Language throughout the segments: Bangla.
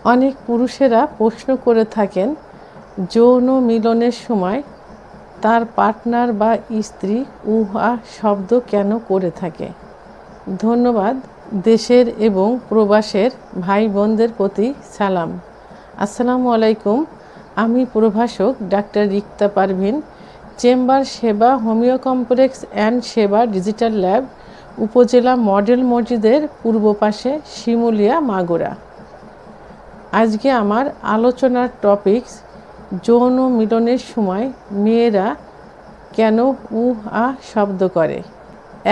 অনেক পুরুষেরা প্রশ্ন করে থাকেন যৌন মিলনের সময় তার পার্টনার বা স্ত্রী উহা শব্দ কেন করে থাকে। ধন্যবাদ। দেশের এবং প্রবাসের ভাই বোনদের প্রতি সালাম। আসসালামু আলাইকুম। আমি প্রভাষক ডাক্তার রিক্তা পারভিন, চেম্বার সেবা হোমিও কমপ্লেক্স অ্যান্ড সেবা ডিজিটাল ল্যাব, উপজেলা মডেল মসজিদের পূর্ব পাশে, শিমুলিয়া, মাগুরা। আজকে আমার আলোচনার টপিকস যৌন মিলনের সময় মেয়েরা কেন উহা শব্দ করে।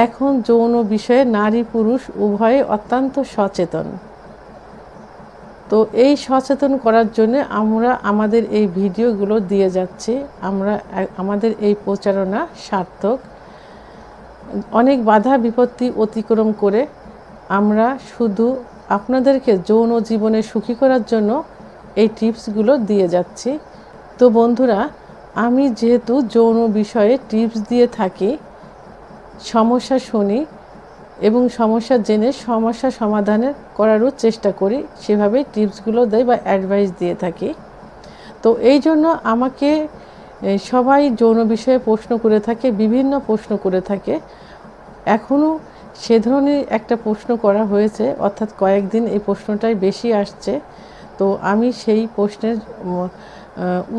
এখন যৌন বিষয়ে নারী পুরুষ উভয়ে অত্যন্ত সচেতন। তো এই সচেতন করার জন্য আমরা আমাদের এই ভিডিওগুলো দিয়ে যাচ্ছি। আমাদের এই প্রচারণা সার্থক। অনেক বাধা বিপত্তি অতিক্রম করে আমরা শুধু আপনাদেরকে যৌন জীবনে সুখী করার জন্য এই টিপসগুলো দিয়ে যাচ্ছি। তো বন্ধুরা, আমি যেহেতু যৌন বিষয়ে টিপস দিয়ে থাকি, সমস্যা শুনি এবং সমস্যা জেনে সমস্যা সমাধানের করারও চেষ্টা করি, সেভাবে টিপসগুলো দেয় বা অ্যাডভাইস দিয়ে থাকি। তো এই জন্য আমাকে সবাই যৌন বিষয়ে প্রশ্ন করে থাকে, বিভিন্ন প্রশ্ন করে থাকে। এখনও সে ধরনের একটা প্রশ্ন করা হয়েছে, অর্থাৎ কয়েকদিন এই প্রশ্নটাই বেশি আসছে। তো আমি সেই প্রশ্নের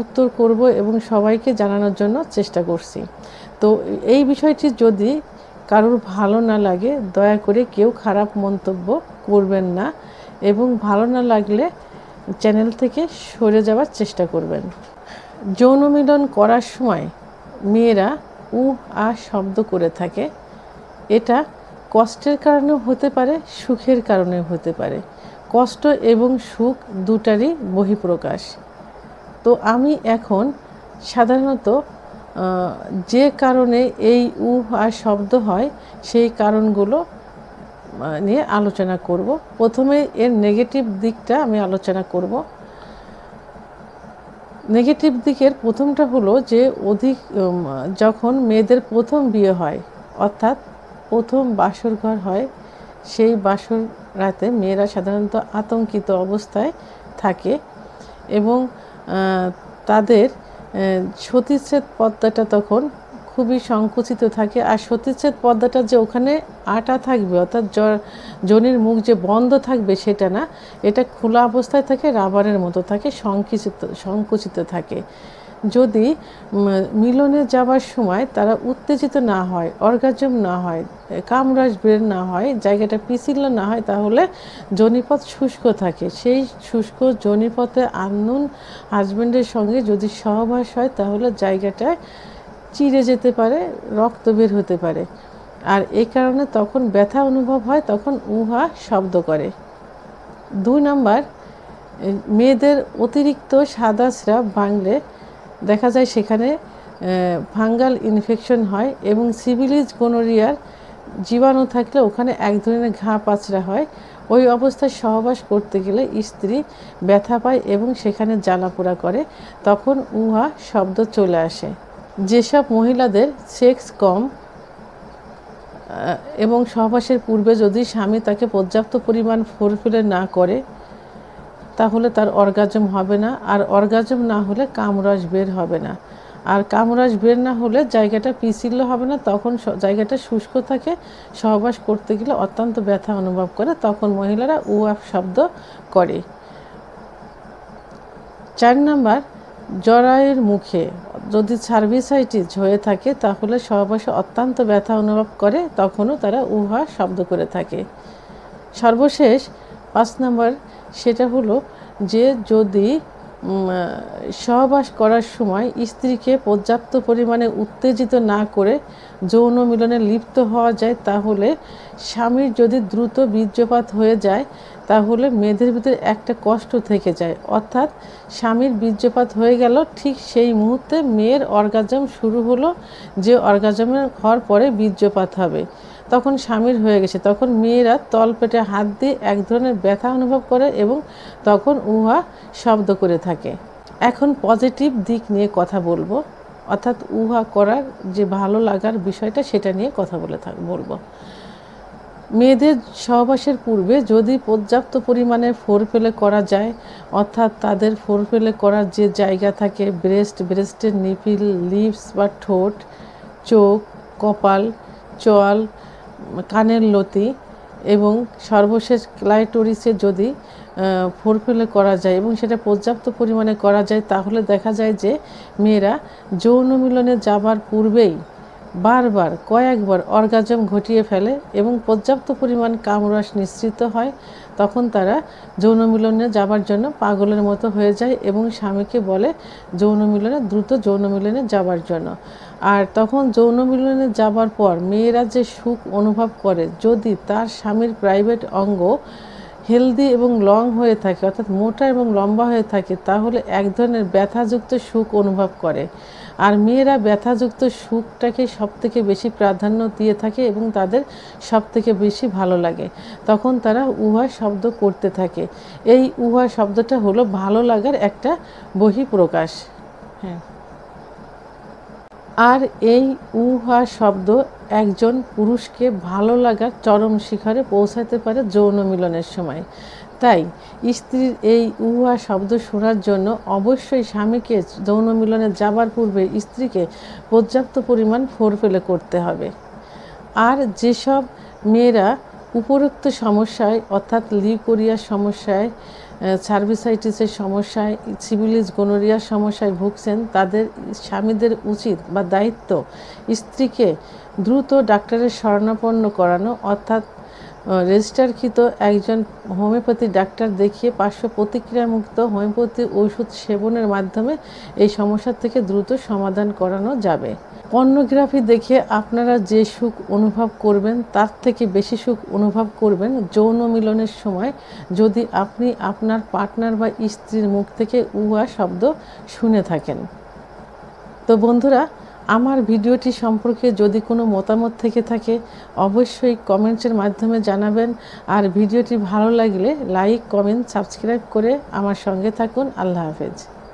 উত্তর করব এবং সবাইকে জানানোর জন্য চেষ্টা করছি। তো এই বিষয়টি যদি কারোর ভালো না লাগে, দয়া করে কেউ খারাপ মন্তব্য করবেন না এবং ভালো না লাগলে চ্যানেল থেকে সরে যাওয়ার চেষ্টা করবেন। যৌন মিলন করার সময় মেয়েরা আ শব্দ করে থাকে। এটা কষ্টের কারণেও হতে পারে, সুখের কারণেও হতে পারে। কষ্ট এবং সুখ দুটারই বহিঃপ্রকাশ। তো আমি এখন সাধারণত যে কারণে এই আ শব্দ হয় সেই কারণগুলো নিয়ে আলোচনা করব। প্রথমে এর নেগেটিভ দিকটা আমি আলোচনা করব। নেগেটিভ দিকের প্রথমটা হলো যে যখন মেয়েদের প্রথম বিয়ে হয়, অর্থাৎ প্রথম বাসর ঘর হয়, সেই বাসর রাতে মেয়েরা সাধারণত আতঙ্কিত অবস্থায় থাকে এবং তাদের সতীচ্ছেদ পর্দাটা তখন খুবই সংকুচিত থাকে। আর সতীচ্ছেদ পর্দাটা যে ওখানে আটা থাকবে, অর্থাৎ যোনির মুখ যে বন্ধ থাকবে সেটা না, এটা খোলা অবস্থায় থাকে, রাবারের মতো থাকে, সংকুচিত থাকে। যদি মিলনে যাওয়ার সময় তারা উত্তেজিত না হয়, অর্গাজম না হয়, কামরাজ বের না হয়, জায়গাটা পিছিল না হয়, তাহলে যোনিপথ শুষ্ক থাকে। সেই শুষ্ক যোনিপথে আননোন হাজব্যান্ডের সঙ্গে যদি সহবাস হয় তাহলে জায়গাটায় চিড়ে যেতে পারে, রক্ত বের হতে পারে। আর এই কারণে তখন ব্যথা অনুভব হয়, তখন উহা শব্দ করে। 2 নাম্বার, মেয়েদের অতিরিক্ত সাদা স্রাব ভাঙলে দেখা যায় সেখানে ফাঙ্গাল ইনফেকশন হয় এবং সিফিলিস গোনোরিয়ার জীবাণু থাকলে ওখানে এক ধরনের ঘা পাচড়া হয়। ওই অবস্থায় সহবাস করতে গেলে স্ত্রী ব্যথা পায় এবং সেখানে জ্বালাপোড়া করে, তখন উহা শব্দ চলে আসে। যেসব মহিলাদের সেক্স কম এবং সহবাসের পূর্বে যদি স্বামী তাকে পর্যাপ্ত পরিমাণ ফোরফিলে না করে তাহলে তার অর্গাজম হবে না, আর অর্গাজম না হলে কামরস বের হবে না, আর কামরস বের না হলে জায়গাটা পিছিল হবে না, তখন জায়গাটা শুষ্ক থাকে, সহবাস করতে গেলে অত্যন্ত ব্যথা অনুভব করে, তখন মহিলারা উহা শব্দ করে। 4 নাম্বার, জরায়ুর মুখে যদি সার্ভিসাইটিস হয়ে থাকে তাহলে সহবাসে অত্যন্ত ব্যথা অনুভব করে, তখনও তারা উহা শব্দ করে থাকে। সর্বশেষ 5 নাম্বার, সেটা হলো যে যদি সহবাস করার সময় স্ত্রীকে পর্যাপ্ত পরিমাণে উত্তেজিত না করে যৌন মিলনে লিপ্ত হওয়া যায়, তাহলে স্বামীর যদি দ্রুত বীর্যপাত হয়ে যায় তাহলে মেয়েদের ভিতরে একটা কষ্ট থেকে যায়, অর্থাৎ স্বামীর বীর্যপাত হয়ে গেল, ঠিক সেই মুহূর্তে মেয়ের অর্গাজম শুরু হলো, যে অর্গাজমের হওয়ার পরে বীর্যপাত হবে, তখন স্বামীর হয়ে গেছে, তখন মেয়েরা তলপেটে হাত দিয়ে এক ধরনের ব্যথা অনুভব করে এবং তখন উহা শব্দ করে থাকে। এখন পজিটিভ দিক নিয়ে কথা বলবো, অর্থাৎ উহা করার যে ভালো লাগার বিষয়টা সেটা নিয়ে কথা বলবো। মেয়েদের সহবাসের পূর্বে যদি পর্যাপ্ত পরিমাণে ফোরপ্লে করা যায়, অর্থাৎ তাদের ফোরপ্লে করার যে জায়গা থাকে ব্রেস্টের নিপিল, লিপস বা ঠোঁট, চোখ, কপাল, চোয়াল, কানের লতি এবং সর্বশেষ ক্লাইটোরিসে যদি ফোরপ্লে করা যায় এবং সেটা পর্যাপ্ত পরিমাণে করা যায়, তাহলে দেখা যায় যে মেয়েরা যৌন মিলনে যাবার পূর্বেই বারবার কয়েকবার অর্গাজম ঘটিয়ে ফেলে এবং পর্যাপ্ত পরিমাণ কামরস নিঃসৃত হয়। তখন তারা যৌন মিলনে যাবার জন্য পাগলের মতো হয়ে যায় এবং স্বামীকে বলে দ্রুত যৌন মিলনে যাবার জন্য। আর তখন যৌন মিলনে যাবার পর মেয়েরা যে সুখ অনুভব করে, যদি তার স্বামীর প্রাইভেট অঙ্গ হেলদি এবং লং হয়ে থাকে, অর্থাৎ মোটা এবং লম্বা হয়ে থাকে, তাহলে এক ধরনের ব্যথাযুক্ত সুখ অনুভব করে। আর মেয়েরা ব্যথাযুক্ত সুখটাকে সবথেকে বেশি প্রাধান্য দিয়ে থাকে এবং তাদের সবথেকে বেশি ভালো লাগে। তখন তারা উহা শব্দ করতে থাকে। এই উহা শব্দটা হলো ভালো লাগার একটা বহিঃপ্রকাশ। হ্যাঁ, আর এই উহা শব্দ একজন পুরুষকে ভালো লাগার চরম শিখরে পৌঁছাতে পারে যৌন মিলনের সময়। তাই স্ত্রীর এই উহা শব্দ শোনার জন্য অবশ্যই স্বামীকে যৌন মিলনে যাবার পূর্বে স্ত্রীকে পর্যাপ্ত পরিমাণ ফোরপ্লে করতে হবে। আর যেসব মেয়েরা উপরোক্ত সমস্যায়, অর্থাৎ লিউকোরিয়ার সমস্যায়, সার্ভিসাইটিসের সমস্যায়, সিফিলিস, গোনোরিয়ার সমস্যায় ভুগছেন, তাদের স্বামীদের উচিত বা দায়িত্ব স্ত্রীকে দ্রুত ডাক্তারের শরণাপন্ন করানো, অর্থাৎ রেজিস্টারকৃত একজন হোমিওপ্যাথি ডাক্তার দেখিয়ে পার্শ্ব প্রতিক্রিয়ামুক্ত হোমিওপ্যাথি ওষুধ সেবনের মাধ্যমে এই সমস্যা থেকে দ্রুত সমাধান করানো যাবে। পর্নোগ্রাফি দেখে আপনারা যে সুখ অনুভব করবেন, তার থেকে বেশি সুখ অনুভব করবেন যৌন মিলনের সময় যদি আপনি আপনার পার্টনার বা স্ত্রীর মুখ থেকে উহা শব্দ শুনে থাকেন। তো বন্ধুরা, আমার ভিডিওটি সম্পর্কে যদি কোনো মতামত থেকে থাকে অবশ্যই কমেন্টসের মাধ্যমে জানাবেন। আর ভিডিওটি ভালো লাগলে লাইক, কমেন্ট, সাবস্ক্রাইব করে আমার সঙ্গে থাকুন। আল্লাহ হাফেজ।